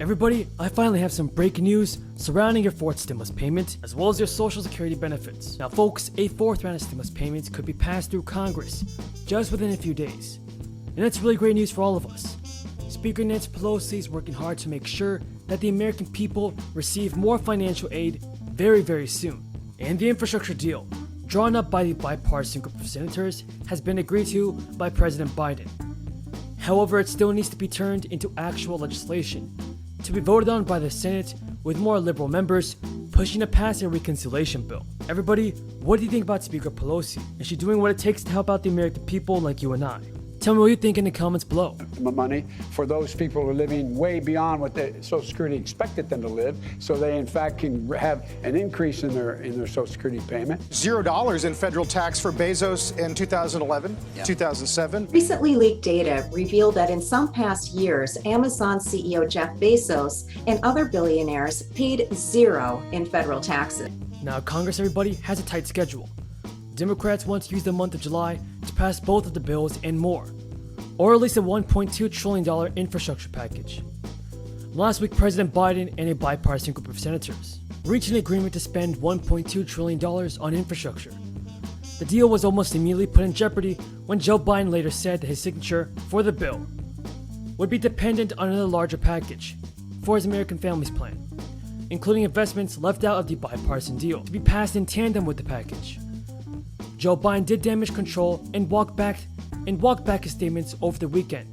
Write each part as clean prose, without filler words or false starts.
Everybody, I finally have some breaking news surrounding your fourth stimulus payment, as well as your Social Security benefits. Now folks, a fourth round of stimulus payments could be passed through Congress just within a few days. And that's really great news for all of us. Speaker Nancy Pelosi is working hard to make sure that the American people receive more financial aid very soon. And the infrastructure deal, drawn up by the bipartisan group of senators, has been agreed to by President Biden. However, it still needs to be turned into actual legislation to be voted on by the Senate, with more liberal members pushing to pass a reconciliation bill. Everybody, what do you think about Speaker Pelosi? Is she doing what it takes to help out the American people like you and I? Tell me what you think in the comments below. Money for those people who are living way beyond what the Social Security expected them to live, so they in fact can have an increase in their Social Security payment. $0 in federal tax for Bezos in 2011, 2007. Recently leaked data revealed that in some past years, Amazon CEO Jeff Bezos and other billionaires paid $0 in federal taxes. Now Congress, everybody, has a tight schedule. Democrats want to use the month of July to pass both of the bills and more, or at least a $1.2 trillion infrastructure package. Last week, President Biden and a bipartisan group of senators reached an agreement to spend $1.2 trillion on infrastructure. The deal was almost immediately put in jeopardy when Joe Biden later said that his signature for the bill would be dependent on another larger package for his American Families Plan, including investments left out of the bipartisan deal to be passed in tandem with the package. Joe Biden did damage control and walk back his statements over the weekend,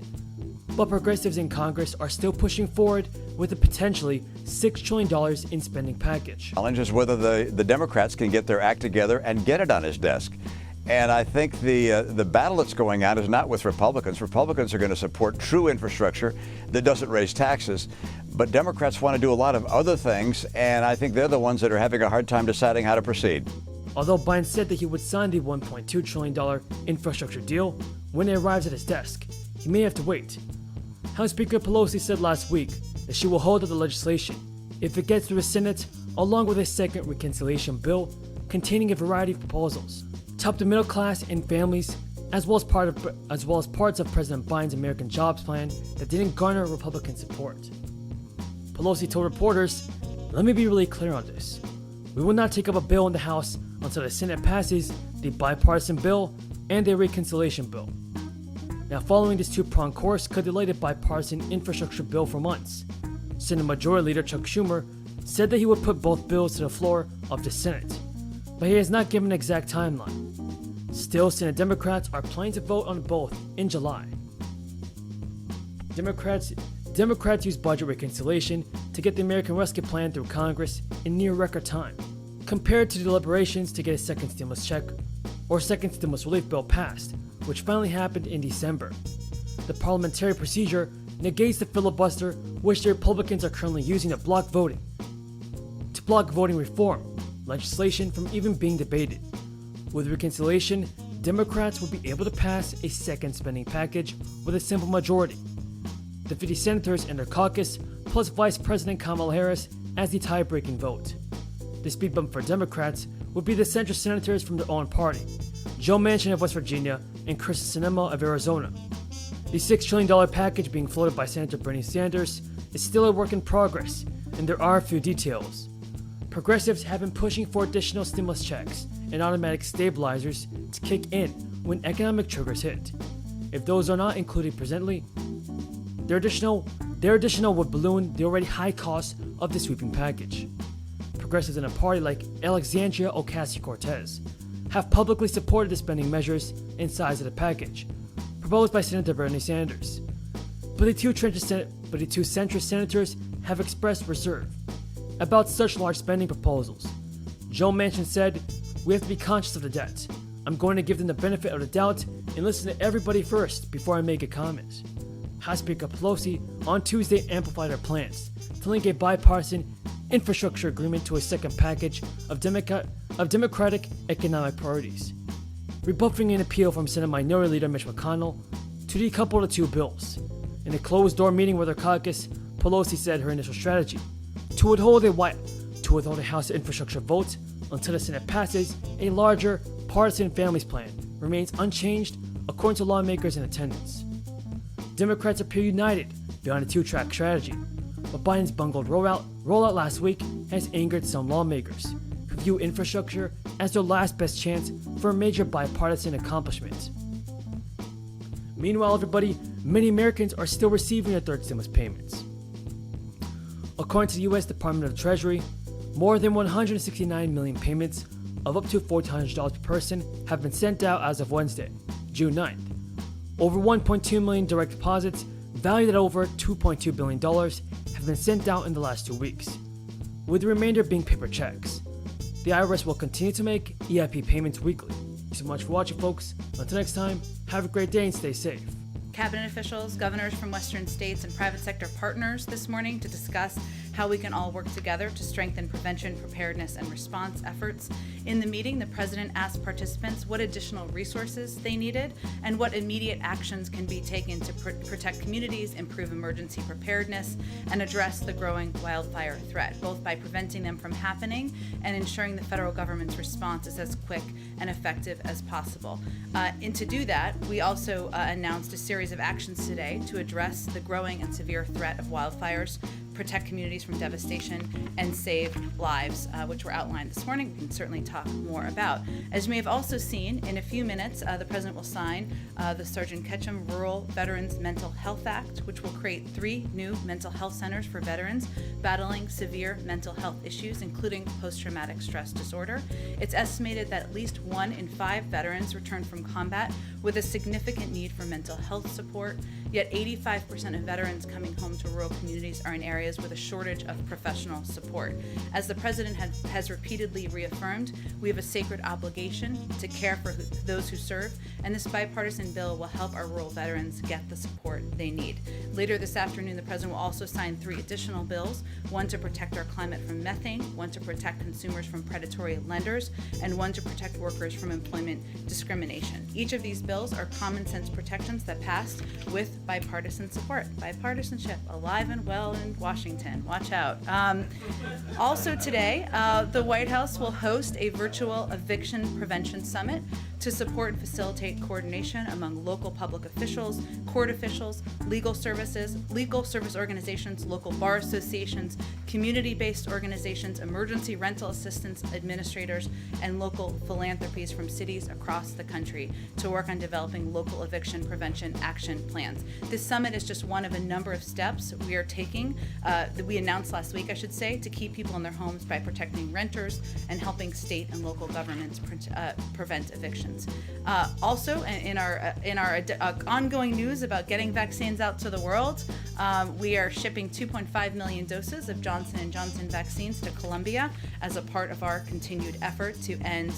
but progressives in Congress are still pushing forward with a potentially $6 trillion in spending package. Challenge is whether the Democrats can get their act together and get it on his desk. And I think the battle that's going on is not with Republicans. Republicans are going to support true infrastructure that doesn't raise taxes. But Democrats want to do a lot of other things, and I think they're the ones that are having a hard time deciding how to proceed. Although Biden said that he would sign the $1.2 trillion infrastructure deal when it arrives at his desk, he may have to wait. House Speaker Pelosi said last week that she will hold up the legislation if it gets through the Senate, along with a second reconciliation bill containing a variety of proposals to help the middle class and families, as well as parts of President Biden's American Jobs Plan that didn't garner Republican support. Pelosi told reporters, "Let me be really clear on this. We will not take up a bill in the House until the Senate passes the bipartisan bill and a reconciliation bill." Now, following this two-pronged course could delay the bipartisan infrastructure bill for months. Senate Majority Leader Chuck Schumer said that he would put both bills to the floor of the Senate, but he has not given an exact timeline. Still, Senate Democrats are planning to vote on both in July. Democrats use budget reconciliation to get the American Rescue Plan through Congress in near record time, compared to deliberations to get a second stimulus check or second stimulus relief bill passed, which finally happened in December. The parliamentary procedure negates the filibuster which the Republicans are currently using to block voting reform legislation from even being debated. With reconciliation, Democrats would be able to pass a second spending package with a simple majority. The 50 senators and their caucus, plus Vice President Kamala Harris as the tie-breaking vote. The speed bump for Democrats would be the centrist senators from their own party, Joe Manchin of West Virginia and Kyrsten Sinema of Arizona. The $6 trillion package being floated by Senator Bernie Sanders is still a work in progress, and there are a few details. Progressives have been pushing for additional stimulus checks and automatic stabilizers to kick in when economic triggers hit. If those are not included presently, their additional would balloon the already high cost of the sweeping package. Progressives in a party like Alexandria Ocasio-Cortez have publicly supported the spending measures and size of the package proposed by Senator Bernie Sanders. But the two centrist senators have expressed reserve about such large spending proposals. Joe Manchin said, "We have to be conscious of the debt. I'm going to give them the benefit of the doubt and listen to everybody first before I make a comment." House Speaker Pelosi on Tuesday amplified her plans to link a bipartisan infrastructure agreement to a second package of Democratic economic priorities, rebuffing an appeal from Senate Minority Leader Mitch McConnell to decouple the two bills. In a closed-door meeting with her caucus, Pelosi said her initial strategy to withhold a House infrastructure vote until the Senate passes a larger partisan families plan remains unchanged, according to lawmakers in attendance. Democrats appear united behind a two-track strategy, but Biden's bungled rollout last week has angered some lawmakers who view infrastructure as their last best chance for a major bipartisan accomplishment. Meanwhile, everybody, many Americans are still receiving their third stimulus payments. According to the U.S. Department of the Treasury, more than 169 million payments of up to $1,400 per person have been sent out as of Wednesday, June 9th. Over 1.2 million direct deposits, valued at over $2.2 billion, have been sent out in the last 2 weeks, with the remainder being paper checks. The IRS will continue to make EIP payments weekly. Thanks so much for watching, folks. Until next time, have a great day and stay safe. Cabinet officials, governors from Western states, and private sector partners this morning to discuss how we can all work together to strengthen prevention, preparedness, and response efforts. In the meeting, the president asked participants what additional resources they needed and what immediate actions can be taken to protect communities, improve emergency preparedness, and address the growing wildfire threat, both by preventing them from happening and ensuring the federal government's response is as quick and effective as possible. And to do that, we also announced a series of actions today to address the growing and severe threat of wildfires, protect communities from devastation, and save lives, which were outlined this morning. We can certainly talk more about. As you may have also seen, in a few minutes, the President will sign the Sergeant Ketchum Rural Veterans Mental Health Act, which will create 3 new mental health centers for veterans battling severe mental health issues, including post-traumatic stress disorder. It's estimated that at least 1 in 5 veterans return from combat with a significant need for mental health support, yet 85% of veterans coming home to rural communities are in areas with a shortage of professional support. As the President has repeatedly reaffirmed, we have a sacred obligation to care for those who serve, and this bipartisan bill will help our rural veterans get the support they need. Later this afternoon, the President will also sign 3 additional bills, one to protect our climate from methane, one to protect consumers from predatory lenders, and one to protect workers from employment discrimination. Each of these bills are common sense protections that passed with bipartisan support. Bipartisanship, alive and well in Washington. Watch out. Also today, the White House will host a virtual eviction prevention summit to support and facilitate coordination among local public officials, court officials, legal service organizations, local bar associations, community-based organizations, emergency rental assistance administrators, and local philanthropies from cities across the country to work on developing local eviction prevention action plans. This summit is just one of a number of steps we are taking, that we announced last week, I should say, to keep people in their homes by protecting renters and helping state and local governments prevent evictions. Also, in our ongoing news about getting vaccines out to the world, we are shipping 2.5 million doses of Johnson & Johnson vaccines to Colombia as a part of our continued effort to end